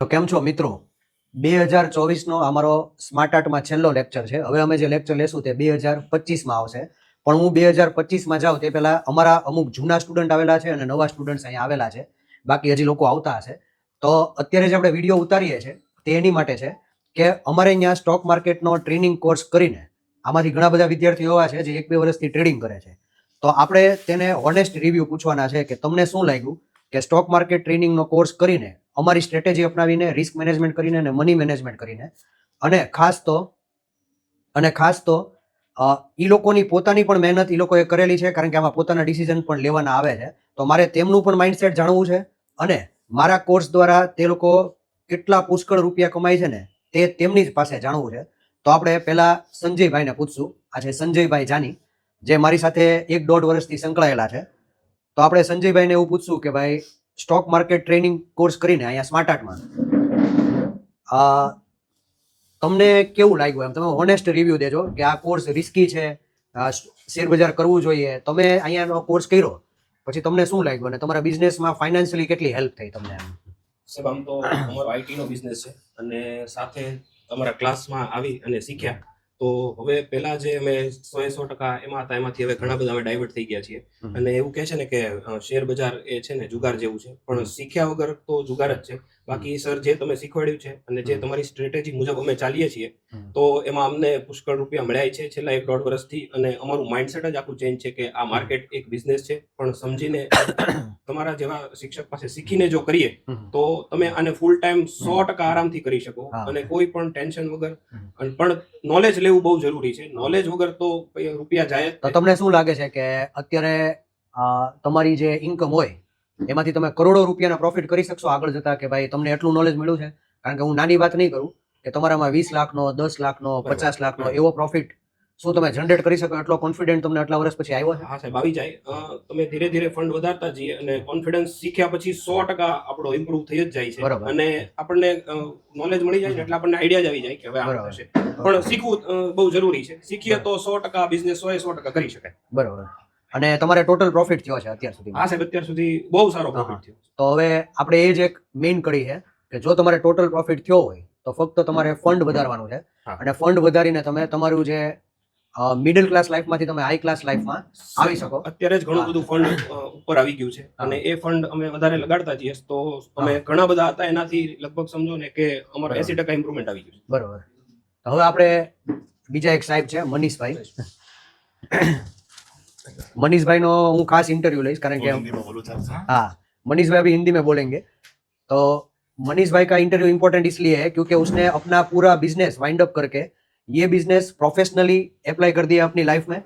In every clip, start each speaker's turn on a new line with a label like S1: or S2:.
S1: તો કેમ છો મિત્રો? 2024નો અમારો સ્માર્ટ આર્ટમાં છેલ્લો લેક્ચર છે. હવે અમે જે લેક્ચર લેશું તે 2025માં આવશે. પણ હું 2025માં જાઉં તે પહેલા અમારા અમુક જૂના સ્ટુડન્ટ આવેલા છે અને નવા સ્ટુડન્ટ્સ અહીંયા આવેલા છે. બાકી હજી લોકો આવતા હશે. તો અત્યારે જે આપણે વિડીયો ઉતારીએ છીએ તે એની માટે છે કે અમારે અહીંયા સ્ટોક માર્કેટનો ટ્રેનિંગ કોર્સ કરીને આમાંથી ઘણા બધા વિદ્યાર્થીઓ એવા છે જે 1-2 વર્ષથી ટ્રેડિંગ કરે છે. તો આપણે તેને હોનેસ્ટ રિવ્યુ પૂછવાના છે કે તમને શું લાગ્યું કે સ્ટોક માર્કેટ ટ્રેનિંગનો કોર્સ કરીને અમારી સ્ટ્રેટેજી અપનાવીને રિસ્ક મેનેજમેન્ટ કરીને અને મની મેનેજમેન્ટ કરીને અને ખાસ તો એ લોકોની પોતાની પણ મહેનત એ લોકોએ કરેલી છે, કારણ કે આમાં પોતાના ડિસિઝન પણ લેવાના આવે છે. તો મારે તેમનું પણ માઇન્ડસેટ જાણવું છે અને મારા કોર્સ દ્વારા તે લોકો કેટલા પુષ્કળ રૂપિયા કમાય છે ને તે તેમની જ પાસે જાણવું છે. તો આપણે પહેલા સંજયભાઈને પૂછશું. આ છે સંજયભાઈ જાની, જે મારી સાથે 1-1.5 વર્ષથી સંકળાયેલા છે. તો આપણે સંજયભાઈને એવું પૂછશું કે ભાઈ, સ્ટોક માર્કેટ ટ્રેનિંગ કોર્સ કરીને અહીંયા સ્માર્ટ આર્ટમાં તમને કેવું લાગ્યું? એમ તમે હોનેસ્ટ રિવ્યુ દેજો કે આ કોર્સ રિસ્કી છે, શેર બજાર કરવું જોઈએ. તમે અહીંયાનો કોર્સ કર્યો પછી તમને શું લાગ્યું અને તમારા બિઝનેસમાં ફાઇનાન્શિયલી કેટલી હેલ્પ થઈ તમને?
S2: સાહેબ, આમ તો અમારો આઈટી નો બિઝનેસ છે અને સાથે તમારા ક્લાસમાં આવી અને શીખ્યા. તો હવે પહેલા જે અમે 100% એમાં હતા, એમાંથી હવે ઘણા બધા અમે ડાયવર્ટ થઈ ગયા છીએ. અને એવું કહે છે ને કે શેર બજાર એ છે ને જુગાર જેવું છે, પણ શીખ્યા વગર તો જુગાર જ છે. બાકી સર જે તમે શીખવાડ્યું છે અને જે તમારી સ્ટ્રેટેજી મુજબ અમે ચાલીએ છીએ તો એમાં અમને પુષ્કળ રૂપિયા મળ્યા છે છેલ્લા 1-1.5 વર્ષથી. અને અમારું માઇન્ડસેટ જ આખું ચેન્જ છે કે આ માર્કેટ એક બિઝનેસ છે, પણ સમજીને તમારા જેવા શિક્ષક પાસે શીખીને જો કરીએ તો તમે આને ફૂલ ટાઈમ 100% આરામથી કરી શકો અને કોઈ પણ ટેન્શન વગર. પણ નોલેજ લેવું બહુ જરૂરી છે. નોલેજ વગર તો રૂપિયા જાય.
S1: તો તમને શું લાગે છે કે અત્યારે તમારી જે ઇન્કમ હોય એમાંથી તમે કરોડો રૂપિયાના પ્રોફિટ કરી શકશો આગળ જતા? કે ભાઈ તમને એટલું નોલેજ મળ્યું છે, કારણ કે હું નાની વાત નહીં કરું કે તમારામાં 20 લાખનો, 10 લાખનો, 50 લાખનો એવો પ્રોફિટ શું તમે જનરેટ કરી શકો? એટલો કોન્ફિડન્ટ તમને આટલા વર્ષ પછી આવ્યો છે?
S2: હા સાહેબ, આવી જાય. તમે ધીરે ધીરે ફંડ વધારતા જઈએ અને કોન્ફિડન્સ શીખ્યા પછી 100% આપણો ઇમ્પ્રુવ થઈ જ જાય છે.
S1: બરાબર.
S2: અને આપણને નોલેજ મળી જાય એટલે આપણને આઈડિયા જ આવી જાય કે હવે આમ થશે. પણ શીખવું બહુ જરૂરી છે. શીખીએ તો 100% બિઝનેસ 100% કરી શકાય.
S1: બરાબર. અને તમારે ટોટલ પ્રોફિટ થયો છે અત્યાર સુધી?
S2: હા સાહેબ, અત્યાર સુધી બહુ સારો પ્રોફિટ થયો.
S1: તો હવે આપણે એ જ એક મેઇન કડી છે કે જો તમારે ટોટલ પ્રોફિટ થયો હોય તો ફક્ત તમારે ફંડ વધારવાનું છે. અને ફંડ વધારીને તમે તમારું જે મિડલ ક્લાસ લાઈફમાંથી તમે હાઈ ક્લાસ લાઈફમાં આવી શકો.
S2: અત્યારે જ ઘણું બધું ફંડ ઉપર આવી ગયું છે અને એ ફંડ અમે વધારે લગાડતા જઈએ તો અમે ઘણા બધા હતા એનાથી લગભગ સમજો ને કે અમારો 80% ઇમ્પ્રુવમેન્ટ આવી ગયું છે.
S1: બરોબર. હવે આપણે બીજા એક સાહેબ છે મનીષભાઈ. मनीष भाई नो હું ખાસ इंटरव्यू લઈશ કારણ કે हाँ मनीष भाई अभी हिंदी में बोलेंगे. तो मनीष भाई का इंटरव्यू इम्पोर्टेंट इसलिए है क्योंकि उसने अपना पूरा बिजनेस वाइंड अप करके ये बिजनेस प्रोफेशनली अप्लाई कर दिया अपनी लाइफ में.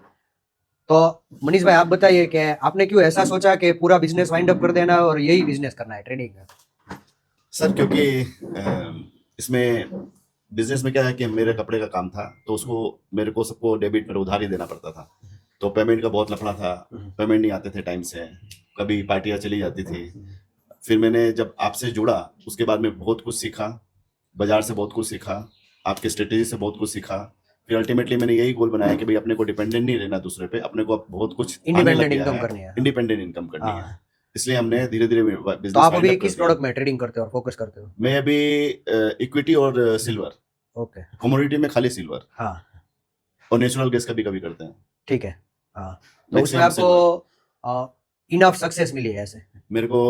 S1: तो मनीष भाई आप बताइए कि आपने क्यों ऐसा सोचा कि पूरा बिजनेस वाइंड अप कर देना और यही बिजनेस करना है ट्रेडिंग का?
S3: सर क्योंकि इसमें बिजनेस में क्या है कि मेरे कपड़े का काम था तो उसको मेरे को सबको डेबिट पर उधार ही देना पड़ता था. तो पेमेंट का बहुत लफड़ा था, पेमेंट नहीं आते थे टाइम से, कभी पार्टियां चली जाती थी. फिर मैंने जब आपसे जुड़ा उसके बाद में बहुत कुछ सीखा, बाजार से बहुत कुछ सीखा, आपके स्ट्रेटेजी से बहुत कुछ सीखा. फिर अल्टीमेटली मैंने यही गोल बनाया कि भाई अपने को डिपेंडेंट नहीं रहना दूसरे पे, अपने को बहुत कुछ
S1: इंडिपेंडेंट इनकम करनी है.
S3: इंडिपेंडेंट इनकम करनी है. इसलिए हमने धीरे धीरे
S1: तो आप अभी किस प्रोडक्ट में ट्रेडिंग करते हो और फोकस करते हो?
S3: मैं अभी इक्विटी और सिल्वर.
S1: ओके.
S3: कमोडिटी में खाली सिल्वर.
S1: हाँ.
S3: और नेचुरल गैस का भी कभी करते हैं.
S1: ठीक है. हाँ. तो उसमें आपको इनफ सक्सेस मिली है ऐसे?
S3: मेरे को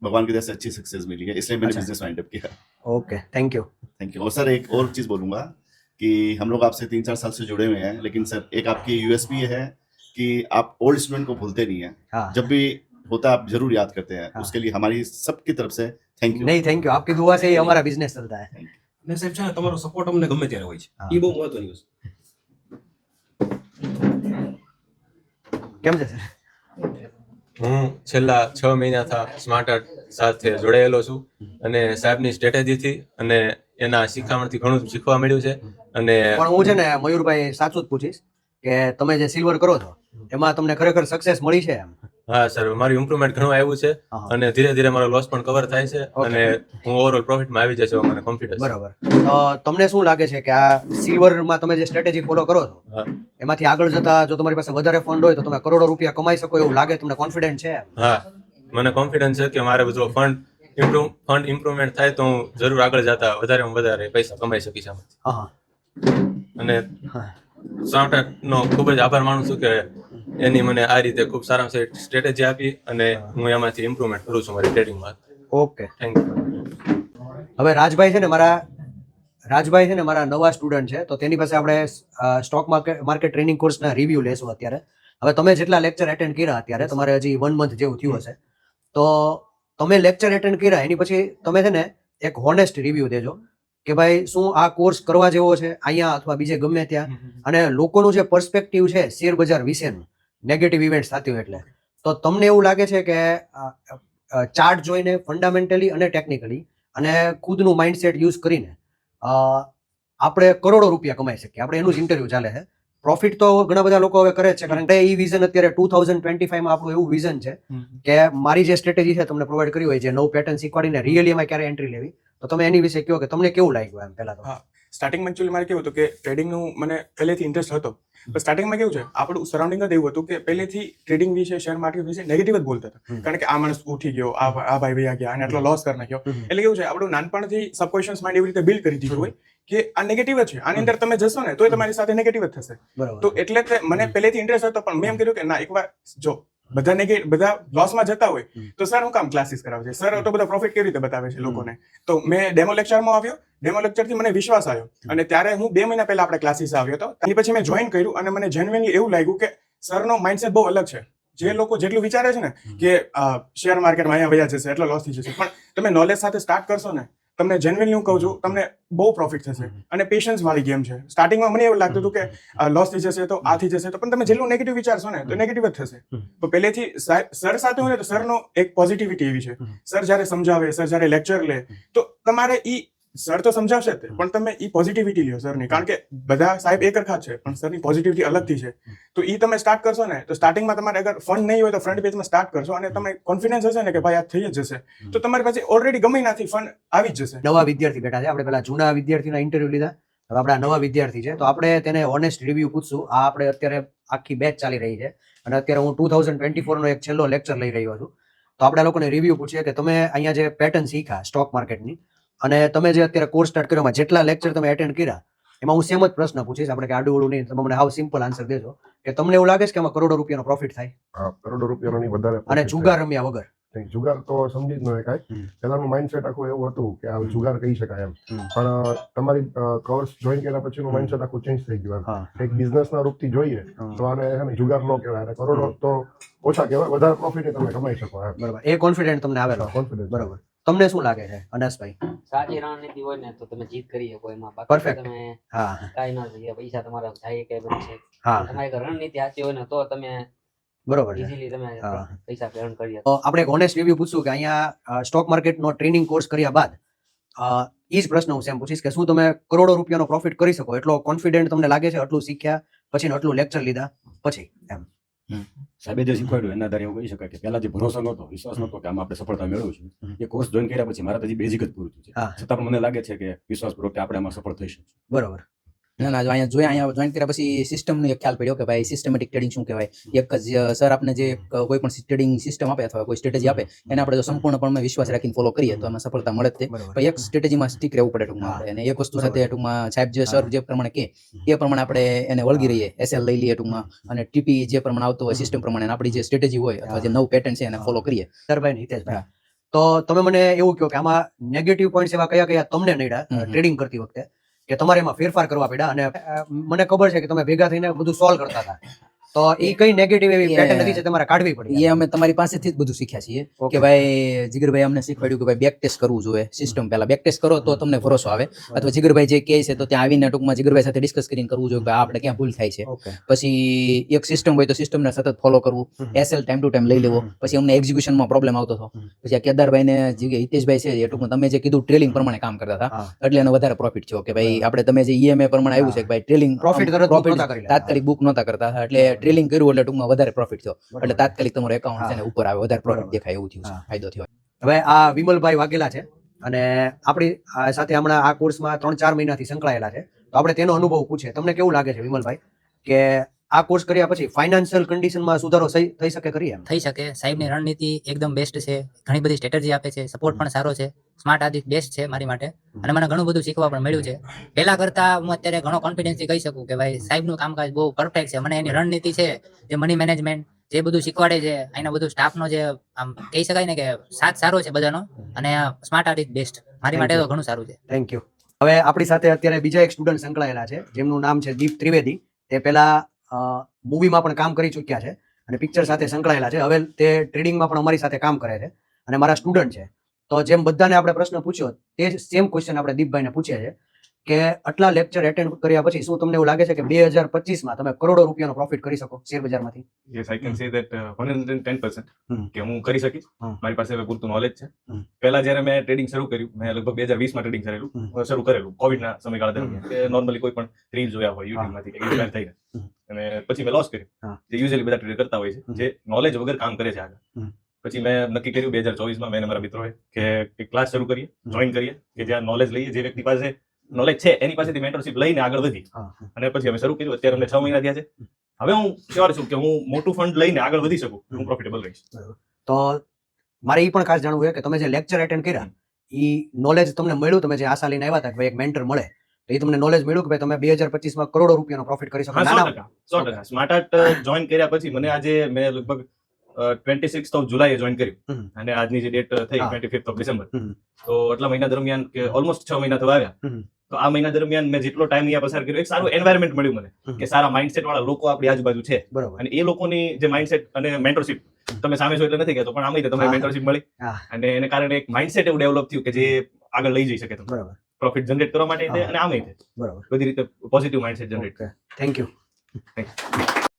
S3: भगवान की दया से अच्छी सक्सेस मिली है, इसलिए मैंने
S1: अच्छा.
S3: बिजनेस वाइंड अप किया.
S1: Okay, thank you.
S3: Thank you. और सर एक और चीज बोलूंगा कि हम लोग आपसे 3-4 साल से जुड़े हुए हैं, लेकिन सर एक आपकी यूएसपी ये है कि आप ओल्ड स्टूडेंट को भूलते नहीं है.
S1: हाँ.
S3: जब भी होता है आप जरूर याद करते हैं.
S1: हाँ.
S3: उसके लिए हमारी सबकी तरफ से थैंक यू.
S1: नहीं, थैंक यू. आपकी दुआ से ही हमारा बिजनेस चलता है.
S2: અને સાહેબ છે ને તમારો સપોર્ટ અમને ગમે ત્યારે હોય છે, એ બહુ મહત્વની વસ્તુ.
S1: કેમ છે સર?
S4: હું છેલ્લા 6 મહિનાથી સ્માર્ટ આર્ટ સાથે જોડાયેલો છું અને સાહેબની સ્ટ્રેટેજીથી અને એના શિખામણથી ઘણું શીખવા મળ્યું છે. અને
S1: પણ હું છે ને મયુરભાઈ સાચું જ પૂછીશ કે તમે જે સિલ્વર કરો છો એમાં તમને ખરેખર સક્સેસ મળી છે એમ?
S4: હા સર, મારું ઇમ્પ્રુવમેન્ટ ઘણું આવ્યું છે અને ધીરે ધીરે મારો લોસ પણ કવર થાય છે અને હું ઓવરઓલ પ્રોફિટમાં આવી જશે, મને કોન્ફિડન્સ.
S1: બરાબર. તો તમને શું લાગે છે કે આ સિલ્વરમાં તમે જે સ્ટ્રેટેજી ફોલો કરો છો એમાંથી આગળ જતા જો તમારી પાસે વધારે ફંડ હોય તો તમે કરોડો રૂપિયા કમાઈ શકો એવું લાગે? તમને કોન્ફિડન્ટ છે?
S4: હા, મને કોન્ફિડન્સ છે કે મારે બધો ફંડ ફંડ ઇમ્પ્રુવમેન્ટ થાય તો હું જરૂર આગળ જતા વધારેમાં વધારે પૈસા કમાઈ શકીશ આમાંથી.
S1: હા
S4: અને
S1: હા
S4: સ્માર્ટનો ખૂબ જ આભાર માનું છું કે એની મને આ રીતે ખૂબ સારામાં સારી સ્ટ્રેટેજી આપી અને હું એમાંથી ઇમ્પ્રુવમેન્ટ કરું છું મારી ટ્રેડિંગમાં.
S1: ઓકે.
S4: Thank you.
S1: હવે રાજભાઈ છે ને મારા નવા સ્ટુડન્ટ છે, તો તેની પાસે આપણે સ્ટોક માર્કેટ ટ્રેનિંગ કોર્સના રિવ્યુ લેશું અત્યારે. હવે તમે જેટલા લેક્ચર એટેન્ડ કર્યા અત્યારે, તમારે હજી 1 month જેવું થયું હશે, તો તમે લેક્ચર એટેન્ડ કર્યા એની પછી તમે છે ને એક હોનેસ્ટ રિવ્યુ દેજો કે ભાઈ શું આ કોર્સ કરવા જેવો છે અહીંયા અથવા બીજે ગમે ત્યાં, અને લોકોનું જે પર્સપેક્ટિવ છે શેર બજાર વિશેનું નેગેટિવ ઇવેન્ટ્સ થતી હોય એટલે, તો તમને એવું લાગે છે કે ચાર્ટ જોઈને ફંડામેન્ટલી અને ટેકનિકલી અને ખુદનું માઇન્ડસેટ યુઝ કરીને આપણે કરોડો રૂપિયા કમાઈ શકીએ? આપણે એનું જ ઇન્ટરવ્યુ ચાલે છે. પ્રોફિટ તો ઘણા બધા લોકો હવે કરે જ છે, કારણ કે એ વિઝન અત્યારે 2025 માં આપણું એવું વિઝન છે કે મારી જે સ્ટ્રેટેજી છે તમને પ્રોવાઈડ કરી હોય, જે નવું પેટર્ન શીખવાડીને રિયલી એમાં ક્યારે એન્ટ્રી લેવી, તો તમે એની વિશે કહો કે તમને કેવું લાગ્યું એમ પહેલા તો.
S5: સ્ટાર્ટિંગમાં એકચ્યુઅલી મારે કેવું હતું કે ટ્રેડિંગનું મને પહેલેથી ઇન્ટરેસ્ટ હતો, પણ સ્ટાર્ટિંગમાં કેવું છે આપણું સરાઉન્ડિંગ જ એવું હતું કે પહેલેથી ટ્રેડિંગ વિશે, શેર માર્કેટ વિશે નેગેટિવ જ બોલતા હતા. કારણ કે આ માણસ ઉઠી ગયો, આ ભાઈ વયા ગયા અને આટલો લોસ કરી નાખ્યો. એટલે કેવું છે આપણું નાનપણથી સબકોન્શિયસ માઇન્ડ એવી રીતે બિલ્ડ કરી દીધું હોય કે આ નેગેટિવ જ છે, આની અંદર તમે જશો ને તો તમારી સાથે નેગેટિવ જ થશે. તો એટલે મને પહેલેથી ઇન્ટરેસ્ટ હતો, પણ મેં એમ કર્યું કે ના, એકવાર જો બધા લોસમાં જતા હોય તો સર હું કામ ક્લાસીસ કરાવે છે, સર તો બધા પ્રોફિટ કેવી રીતે બતાવે છે લોકોને. તો મેં ડેમો લેક્ચરમાં આવ્યો, ડેમો લેક્ચરથી મને વિશ્વાસ આવ્યો અને ત્યારે હું 2 મહિના પહેલા આપણે ક્લાસીસ આવ્યો હતો. એની પછી મેં જોઈન કર્યું અને મને જેન્યુઇનલી એવું લાગ્યું કે સરનો માઇન્ડસેટ બહુ અલગ છે. જે લોકો જેટલું વિચારે છે ને કે શેર માર્કેટમાં અહીંયા વયા જશે, એટલો લોસ થઈ જશે, પણ તમે નોલેજ સાથે સ્ટાર્ટ કરશો ને, તમને જેન્યુઇનલી હું કહું છું, તમને બહુ પ્રોફિટ થશે. અને પેશન્સ વાળી ગેમ છે. સ્ટાર્ટિંગમાં મને એવું લાગતું હતું કે લોસ થઈ જશે તો આ થઈ જશે, તો પણ તમે જેટલું નેગેટિવ વિચારશો ને તો નેગેટિવ જ થશે. તો પહેલેથી સર સાથે હોય ને તો સરનો એક પોઝિટિવિટી એવી છે, સર જ્યારે સમજાવે, સર જ્યારે લેક્ચર લે તો તમારે સર તો સમજાવશે જ, પણ તમે પોઝિટિવિટી લ્યો સરની, કારણ કે બધા સાહેબ એક સરખા છે પણ સરની પોઝિટિવિટી અલગથી છે. તો તમે સ્ટાર્ટ કરશો ને તો સ્ટાર્ટિંગમાં તમારે અગર ફંડ નહીં હોય તો ફ્રન્ટ પેજમાં સ્ટાર્ટ કરશો અને તમે કોન્ફિડન્સ હશે ને કે ભાઈ આ થઈ જ જશે, તો તમારી પાસે ઓલરેડી ગમે ત્યાંથી ફંડ આવી જ જશે.
S1: નવા વિદ્યાર્થી બેઠા છે, આપણે પેલા જૂના વિદ્યાર્થીના ઇન્ટરવ્યુ લીધા, હવે આપણા નવા વિદ્યાર્થી છે, તો આપણે તેને ઓનેસ્ટ રિવ્યુ પૂછશું. આ આપણે અત્યારે આખી બેચ ચાલી રહી છે અને અત્યારે હું 2024 નો એક છેલ્લો લેક્ચર લઈ રહ્યો છું. તો આપણે લોકોને રિવ્યુ પૂછીએ કે તમે અહીંયા જે પેટર્ન શીખ્યા સ્ટોક માર્કેટની અને તમે જે અત્યારે કોર્સ સ્ટાર્ટ કર્યો, જેટલા લેક્ચર તમે એટેન્ડ કર્યા, એમાં હું સેમ જ પ્રશ્ન પૂછીશ, આપણે કે આડું નહીં, તમે મને હાવ સિમ્પલ આન્સર દેજો કે તમને એવું લાગે છે કે આમાં કરોડો રૂપિયાનો પ્રોફિટ થાય?
S6: કરોડો રૂપિયાનો નહીં, વધારે.
S1: અને જુગાર રમ્યા વગર?
S6: જુગાર તો સમજી જ ન શકાય. પહેલાનું માઇન્ડસેટ આખું એવું હતું કે આ જુગાર કહી શકાય એમ, પણ તમારી કોર્સ જોઈન કર્યા પછીનું માઇન્ડસેટ આખું ચેન્જ થઈ ગયું એમ. એક બિઝનેસના રૂપથી જોઈએ તો આને જુગાર ન કહેવાય, કરોડો તો ઓછા કહેવાય, વધારે પ્રોફિટ તમે કમાઈ શકો એમ.
S1: બરાબર, એ કોન્ફિડન્ટ તમને આવેલો?
S6: કોન્ફિડન્સ.
S1: બરાબર. તમને શું લાગે છે અનસભાઈ?
S7: સાચી રણનીતિ હોય ને તો તમે જીત કરી શકો એમાં.
S1: Perfect.
S7: તમે
S1: હા
S7: કાંઈ ન થઈ, પૈસા તમારા જાય કે બનશે.
S1: હા
S7: તમારી અગર રણનીતિ સાચી હોય ને તો તમે
S1: બરોબર છે.
S7: ઇઝીલી તમે
S1: હા.
S7: પૈસા earn કરી શકો.
S1: તો આપણે એક ઓનેસ્ટ રિવ્યુ પૂછશું કે અહીંયા સ્ટોક માર્કેટનો ટ્રેનિંગ કોર્સ કર્યા બાદ એ જ પ્રશ્ન હું સેમ પૂછીશ કે શું તમે કરોડો રૂપિયાનો પ્રોફિટ કરી શકો? એટલો કોન્ફિડન્ટ તમને લાગે છે આટલું શીખ્યા પછી, આટલું લેક્ચર લીધા પછી એમ?
S8: સાહેબે જે શીખવાડ્યું એના આધારે એવું કહી શકાય કે પહેલા જે ભરોસો નહોતો, વિશ્વાસ નહોતો કે આમાં આપણે સફળતા મેળવીશું, એ કોર્સ જોઈન કર્યા પછી મારા હજી બેઝિક જ પૂરું થયું છે.
S1: હા.
S8: છતાં પણ મને લાગે છે કે વિશ્વાસપૂર્વક કે આપણે આમાં સફળ થઈશું.
S1: બરોબર.
S9: ના અહીંયા જોઈન કર્યા પછી સિસ્ટમનો એક ખ્યાલ પડ્યો કે ભાઈ સિસ્ટમેટિક ટ્રેડિંગ શું કહેવાય. એક જ સર આપણે જે કોઈ પણ ટ્રેડિંગ સિસ્ટમ આપે અથવા કોઈ સ્ટ્રેટેજી આપે એને આપણે જો સંપૂર્ણપણે વિશ્વાસ રાખીને ફોલો કરીએ તો એમાં સફળતા મળે જ છે. પણ એક સ્ટ્રેટેજીમાં સ્ટીક રહેવું પડે ટૂંકમાં આપણે, અને એક વસ્તુ સાથે ટૂંકમાં સાહેબ જે સર જે પ્રમાણે કહે એ પ્રમાણે આપણે એને વળગી રહીએ, એસએલ લઈ લઈએ ટૂંકમાં, અને ટીપી જે પ્રમાણે આવતો હોય સિસ્ટમ પ્રમાણે આપણી જે સ્ટ્રેટેજી હોય અથવા જે નવું પેટર્ન છે એને ફોલો કરીએ.
S1: સરભાઈ હિતેશભાઈ, તો તમે મને એવું કહો કે આમાં નેગેટિવ પોઈન્ટ્સ એવા કયા કયા તમને નડ્યા ટ્રેડિંગ કરતી વખતે કે તમારે એમાં ફેરફાર કરવા પડ્યા? અને મને ખબર છે કે તમે ભેગા થઈને બધું સોલ્વ કરતા હતા, તો એ કઈ નેગેટિવ એવી પેટર્ન હતી જે તમારે કાઢવી પડી?
S9: એ અમે તમારી પાસેથી જ બધું શીખ્યા છીએ કે ભાઈ જીગરભાઈ અમને શીખવાડ્યું કે ભાઈ બેક ટેસ્ટ કરવું જોઈએ સિસ્ટમ પહેલા. બેક ટેસ્ટ કરો તો તમને ભરોસો આવે, અથવા જીગરભાઈ જે કહે છે તો ત્યાં આવીને ટૂંકમાં જીગરભાઈ સાથે ડિસ્કસ કરીને કરવું જોઈએ કે આપણે ક્યાં ભૂલ થાય છે. પછી એક સિસ્ટમ હોય તો સિસ્ટમને સતત ફોલો કરવું, એસએલ ટાઈમ ટુ ટાઈમ લઈ લેવો. પછી અમને એક્ઝિક્યુશનમાં પ્રોબ્લેમ આવતો હતો, પછી આ કેદારભાઈને જે હિતેશભાઈ છે એ ટૂંકમાં તમે જે કીધું ટ્રેલિંગ પ્રમાણે કામ કરતા હતા એટલે એનો વધારે પ્રોફિટ થયો કે ભાઈ આપણે તમે જે ઈએમઆઈ પ્રમાણે આવ્યું છે કે ભાઈ ટ્રેલિંગ
S1: પ્રોફિટ
S9: તાત્કાલિક બુક નહોતા કરતા હતા, એટલે ટ્રેલિંગ કર્યું એટલે ટૂંકમાં વધારે પ્રોફિટ થયો, એટલે તાત્કાલિક તમારો એકાઉન્ટ છે ને ઉપર આવે, વધારે પ્રોફિટ દેખાય એવું થયું છે, ફાયદો થયો.
S1: હવે આ વિમલભાઈ વાઘેલા છે અને આપણી સાથે હમણાં આ કોર્સમાં 3-4 મહિનાથી સંકળાયેલા છે, તો આપણે તેનો અનુભવ પૂછીએ. તમને કેવું લાગે છે વિમલભાઈ કે આ કોર્સ કર્યા પછી ફાઇનાન્શિયલ કન્ડિશનમાં સુધારો થઈ શકે ખરી એમ?
S10: થઈ શકે. સાહેબની રણનીતિ એકદમ બેસ્ટ છે, ઘણી બધી સ્ટ્રેટેજી આપે છે, સપોર્ટ પણ સારો છે. સ્માર્ટ આદિત્ય બેસ્ટ છે મારી માટે અને મને ઘણું બધું શીખવા પણ મળ્યું છે. પહેલા કરતા હું અત્યારે ઘણો કોન્ફિડન્સથી કહી શકું કે ભાઈ સાહેબનું કામકાજ બહુ પરફેક્ટ છે. મને એની રણનીતિ છે, જે મની મેનેજમેન્ટ જે બધું શીખવાડે છે, અહીંના બધું સ્ટાફનો જે આમ કહી શકાય ને કે સાથ સારો છે બધાનો, અને સ્માર્ટ આદિત્ય બેસ્ટ મારી માટે તો ઘણું સારું છે.
S1: Thank you. હવે આપણી સાથે અત્યારે બીજા એક સ્ટુડન્ટ સંકળાયેલા છે જેમનું નામ છે દીપ ત્રિવેદી. તે પહેલા મૂવીમાં પણ કામ કરી ચૂક્યા છે અને પિક્ચર સાથે સંકળાયેલા છે. હવે તે ટ્રેડિંગમાં પણ અમારી સાથે કામ કરે છે અને મારા સ્ટુડન્ટ છે. તો જેમ બધાને આપણે પ્રશ્ન પૂછ્યો તે જ સેમ ક્વેશ્ચન આપણે દીપભાઈને પૂછીએ છીએ કે આટલા લેક્ચર એટેન્ડ કર્યા પછી શું તમને એવું લાગે છે કે 2025માં તમે કરોડો રૂપિયાનો પ્રોફિટ કરી શકો શેર બજારમાંથી?
S11: Yes, I can say that 110% કે હું કરી શકીશ. મારી પાસે હવે પૂરતું નોલેજ છે. પહેલા જ્યારે મેં ટ્રેડિંગ શરૂ કર્યું, મેં લગભગ 2020માં ટ્રેડિંગ શરૂ કરેલું કોવિડના સમયગાળા દરમિયાન. કે નોર્મલી કોઈ પણ રીલ જોયા હોય યુટ્યુબમાંથી કે ઇન્સ્પાયર થઈને, અને પછી મેં લોસ કર્યું, જે યુઝ્યુઅલી બધા ટ્રેડર કરતા હોય છે, જે નોલેજ વગર કામ કરે છે આગળ. પછી મેં નક્કી કર્યું 2024માં મેં મારા મિત્રોએ કે એક ક્લાસ શરૂ કરીએ, જોઈન કરીએ, કે જ્યાં નોલેજ લઈએ, જે વ્યક્તિ પાસે નોલેજ છે એની પાસેથી મેન્ટરશિપ લઈને આગળ વધી. અને પછી અમે શરૂ કર્યું. અત્યારે અમને 6 મહિના થયા છે. હવે હું શ્યોર છું કે હું મોટું ફંડ લઈને આગળ વધી શકું, હું પ્રોફિટેબલ રહીશ.
S1: તો મારે એ પણ ખાસ જાણવું છે કે તમે જે લેક્ચર એટેન્ડ કર્યા એ નોલેજ તમને મળ્યું, તમે જે આશા લઈને આવ્યા હતા કે ભાઈ એક મેન્ટર મળે, તો એ તમને નોલેજ મળ્યું કે ભાઈ તમે 2025માં કરોડો રૂપિયાનો પ્રોફિટ કરી શકો?
S11: 100%. સ્માર્ટ આર્ટ જોઈન કર્યા પછી મને આજે મેં લગભગ 26th of July જોઈન કર્યું અને આજની જે ડેટ થઈ 25th of December. તો એટલા મહિના દરમિયાન કે ઓલમોસ્ટ 6 મહિના થવા આવ્યા. તો આ મહિના દરમિયાન મેં જેટલો ટાઈમ અહીંયા પસાર કર્યો, એક સારું એન્વાયરમેન્ટ મળ્યું મને, કે સારા માઇન્ડસેટ વાળા લોકો આપણી આજુબાજુ છે.
S1: બરોબર.
S11: અને એ લોકોની જે માઇન્ડસેટ અને મેન્ટરશિપ, તમે સામે છો એટલે નથી કહેતો, પણ આમાં તમને મેન્ટરશિપ મળી અને એને કારણે એક માઇન્ડસેટ એવું ડેવલપ થયું કે જે આગળ લઈ જઈ શકે તમને.
S1: બરાબર.
S11: પ્રોફિટ જનરેટ કરવા માટે અને આમે
S1: બરાબર.
S11: બધી રીતે positive mindset generate.
S1: Thank you.
S11: Thank you.